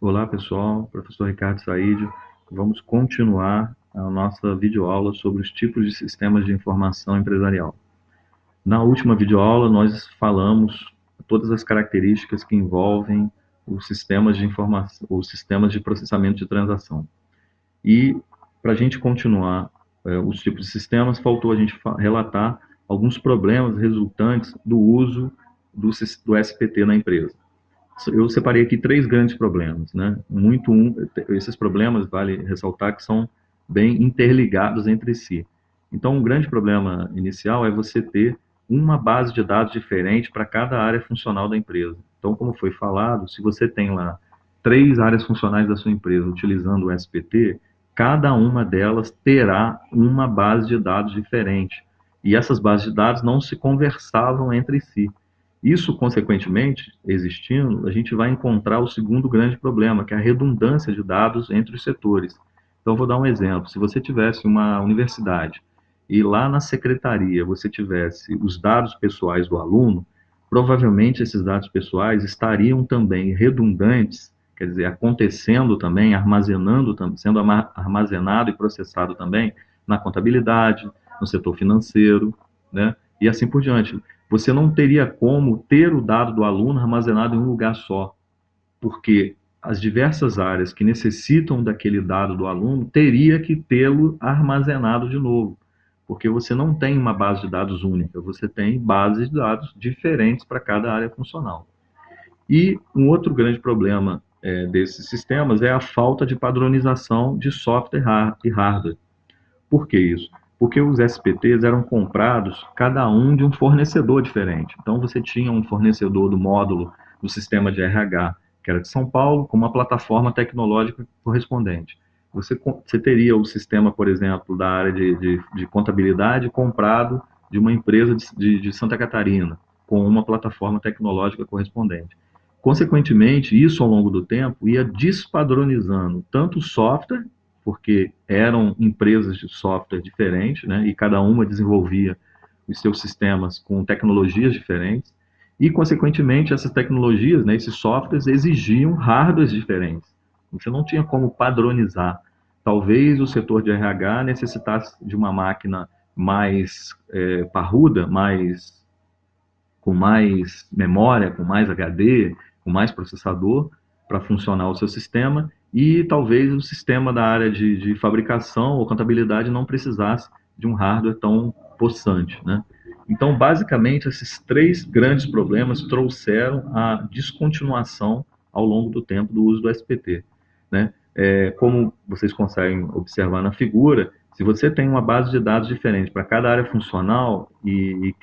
Olá pessoal, professor Ricardo Saídio. Vamos continuar a nossa videoaula sobre os tipos de sistemas de informação empresarial. Na última videoaula nós falamos todas as características que envolvem os sistemas de informação, os sistemas de processamento de transação. E para a gente continuar os tipos de sistemas, faltou a gente relatar alguns problemas resultantes do uso do SPT na empresa. Eu separei aqui três grandes problemas, né? Esses problemas, vale ressaltar, que são bem interligados entre si. Então, um grande problema inicial é você ter uma base de dados diferente para cada área funcional da empresa. Então, como foi falado, se você tem lá três áreas funcionais da sua empresa utilizando o SPT, cada uma delas terá uma base de dados diferente. E essas bases de dados não se conversavam entre si. Isso, consequentemente, existindo, a gente vai encontrar o segundo grande problema, que é a redundância de dados entre os setores. Então, vou dar um exemplo. Se você tivesse uma universidade e lá na secretaria você tivesse os dados pessoais do aluno, provavelmente esses dados pessoais estariam também redundantes, quer dizer, acontecendo também, sendo armazenado e processado também na contabilidade, no setor financeiro, né? E assim por diante. Você não teria como ter o dado do aluno armazenado em um lugar só, porque as diversas áreas que necessitam daquele dado do aluno teria que tê-lo armazenado de novo, porque você não tem uma base de dados única, você tem bases de dados diferentes para cada área funcional. E um outro grande problema desses sistemas é a falta de padronização de software e hardware. Por que isso? Porque os SPTs eram comprados cada um de um fornecedor diferente. Então você tinha um fornecedor do módulo do sistema de RH, que era de São Paulo, com uma plataforma tecnológica correspondente. Você teria o sistema, por exemplo, da área de contabilidade comprado de uma empresa de Santa Catarina, com uma plataforma tecnológica correspondente. Consequentemente, isso ao longo do tempo ia despadronizando tanto o software, porque eram empresas de software diferentes, né, e cada uma desenvolvia os seus sistemas com tecnologias diferentes, e, consequentemente, essas tecnologias, né, esses softwares, exigiam hardwares diferentes. Você não tinha como padronizar. Talvez o setor de RH necessitasse de uma máquina mais parruda, com mais memória, com mais HD, com mais processador para funcionar o seu sistema, e talvez o sistema da área de fabricação ou contabilidade não precisasse de um hardware tão possante, né? Então, basicamente, esses três grandes problemas trouxeram a descontinuação ao longo do tempo do uso do SPT, né? Como vocês conseguem observar na figura, se você tem uma base de dados diferente para cada área funcional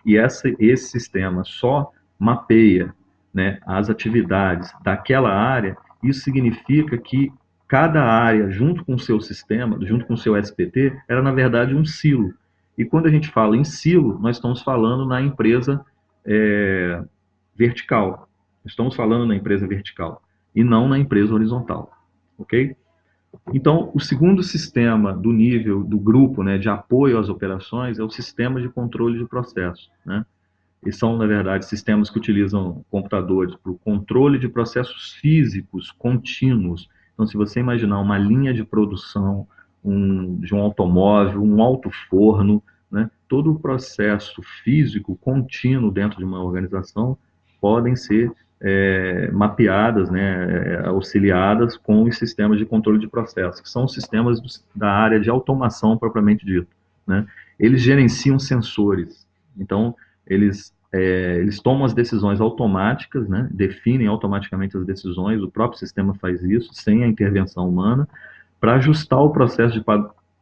esse sistema só mapeia, né, as atividades daquela área, isso significa que cada área, junto com o seu sistema, junto com o seu SPT, era na verdade um silo. E quando a gente fala em silo, nós estamos falando na empresa é, vertical. Estamos falando na empresa vertical e não na empresa horizontal, ok? Então, o segundo sistema do nível do grupo, né, de apoio às operações é o sistema de controle de processos, né? E são, na verdade, sistemas que utilizam computadores para o controle de processos físicos contínuos. Então, se você imaginar uma linha de produção de um automóvel, um alto-forno, né, todo o processo físico contínuo dentro de uma organização podem ser mapeadas, né, auxiliadas com os sistemas de controle de processos, que são os sistemas da área de automação propriamente dito, né? Eles gerenciam sensores. Então, eles tomam as decisões automáticas, né? Definem automaticamente as decisões, o próprio sistema faz isso, sem a intervenção humana, para ajustar o processo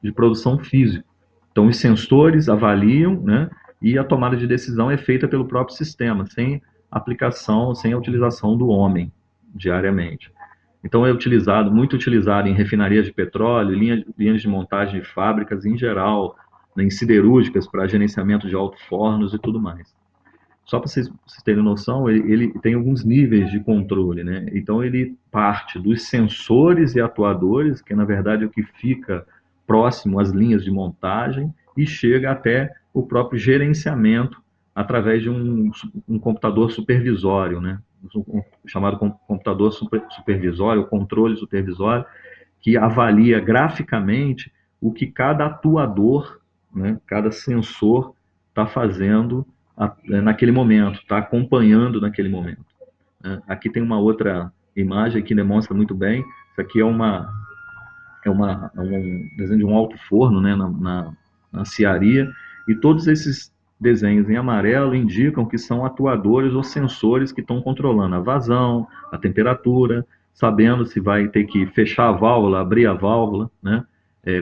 de produção físico. Então, os sensores avaliam, né? E a tomada de decisão é feita pelo próprio sistema, sem aplicação, sem a utilização do homem diariamente. Então, é muito utilizado em refinarias de petróleo, linhas de montagem de fábricas em geral, né, em siderúrgicas para gerenciamento de alto-fornos e tudo mais. Só para vocês terem noção, ele tem alguns níveis de controle, né? Então ele parte dos sensores e atuadores, que na verdade é o que fica próximo às linhas de montagem, e chega até o próprio gerenciamento através de um computador supervisório, né? o chamado computador supervisório, o controle supervisório, que avalia graficamente o que cada atuador, né, cada sensor está fazendo naquele momento, está acompanhando naquele momento. Né? Aqui tem uma outra imagem que demonstra muito bem. Isso aqui é um desenho de um alto forno, né, na cearia, e todos esses desenhos em amarelo indicam que são atuadores ou sensores que estão controlando a vazão, a temperatura, sabendo se vai ter que fechar a válvula, abrir a válvula, né,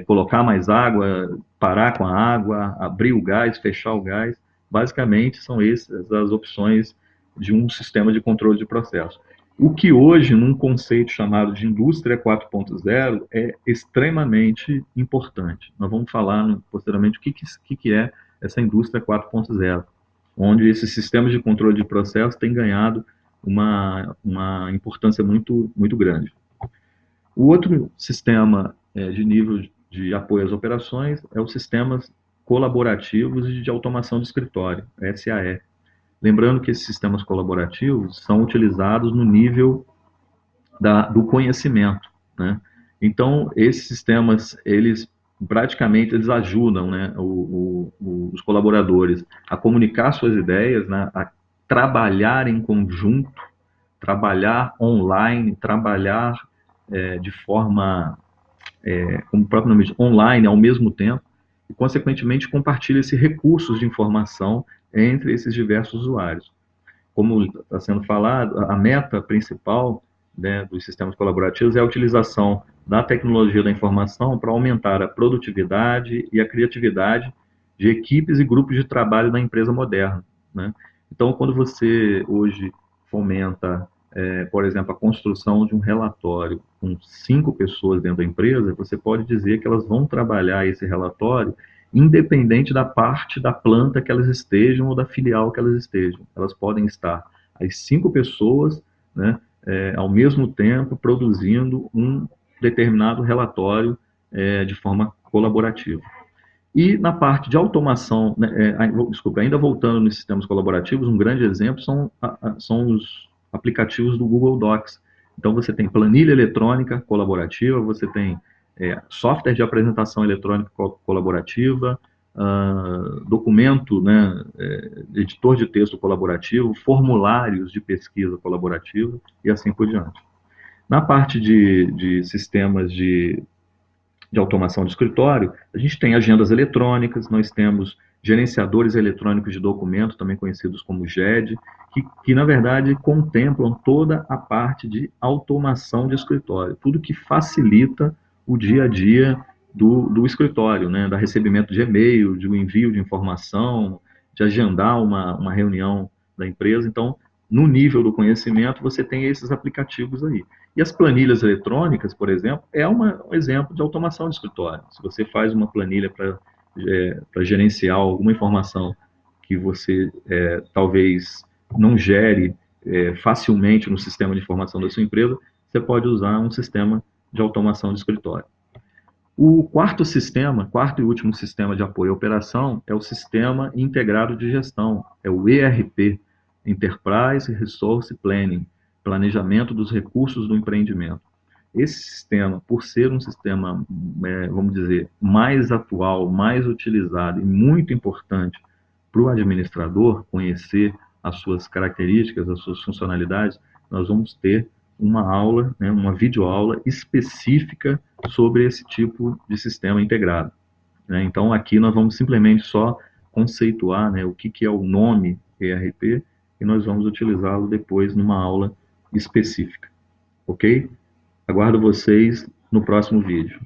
colocar mais água, parar com a água, abrir o gás, fechar o gás. Basicamente, são essas as opções de um sistema de controle de processo. O que hoje, num conceito chamado de indústria 4.0, é extremamente importante. Nós vamos falar posteriormente o que é essa indústria 4.0, onde esses sistemas de controle de processo têm ganhado uma importância muito, muito grande. O outro sistema de nível de apoio às operações é os sistemas colaborativos e de automação de escritório, SAE. Lembrando que esses sistemas colaborativos são utilizados no nível do conhecimento, né? Então, esses sistemas, eles praticamente eles ajudam, né, os colaboradores a comunicar suas ideias, né, a trabalhar em conjunto, trabalhar online, trabalhar de forma, como o próprio nome diz, online ao mesmo tempo, e, consequentemente, compartilha esses recursos de informação entre esses diversos usuários. Como está sendo falado, a meta principal, né, dos sistemas colaborativos é a utilização da tecnologia da informação para aumentar a produtividade e a criatividade de equipes e grupos de trabalho na empresa moderna, né? Então, quando você hoje fomenta, por exemplo, a construção de um relatório com 5 pessoas dentro da empresa, você pode dizer que elas vão trabalhar esse relatório independente da parte da planta que elas estejam ou da filial que elas estejam. Elas podem estar as 5 pessoas, né, ao mesmo tempo produzindo um determinado relatório de forma colaborativa. E na parte de automação, né, desculpa, ainda voltando nos sistemas colaborativos, um grande exemplo são os aplicativos do Google Docs. Então você tem planilha eletrônica colaborativa, você tem software de apresentação eletrônica colaborativa, documento, né, editor de texto colaborativo, formulários de pesquisa colaborativa e assim por diante. Na parte de sistemas de automação de escritório, a gente tem agendas eletrônicas, nós temos gerenciadores eletrônicos de documento, também conhecidos como GED, que na verdade contemplam toda a parte de automação de escritório, tudo que facilita o dia a dia do escritório, né, da recebimento de e-mail, de um envio de informação, de agendar uma reunião da empresa. Então, no nível do conhecimento, você tem esses aplicativos aí. E as planilhas eletrônicas, por exemplo, é um exemplo de automação de escritório. Se você faz uma planilha para gerenciar alguma informação que você talvez não gere facilmente no sistema de informação da sua empresa, você pode usar um sistema de automação de escritório. O quarto e último sistema de apoio à operação é o Sistema Integrado de Gestão, é o ERP, Enterprise Resource Planning, Planejamento dos Recursos do Empreendimento. Esse sistema, por ser um sistema, vamos dizer, mais atual, mais utilizado e muito importante para o administrador conhecer as suas características, as suas funcionalidades, nós vamos ter uma aula, né, uma videoaula específica sobre esse tipo de sistema integrado, né? Então, aqui nós vamos simplesmente só conceituar, né, o que é o nome ERP e nós vamos utilizá-lo depois numa aula específica, ok? Aguardo vocês no próximo vídeo.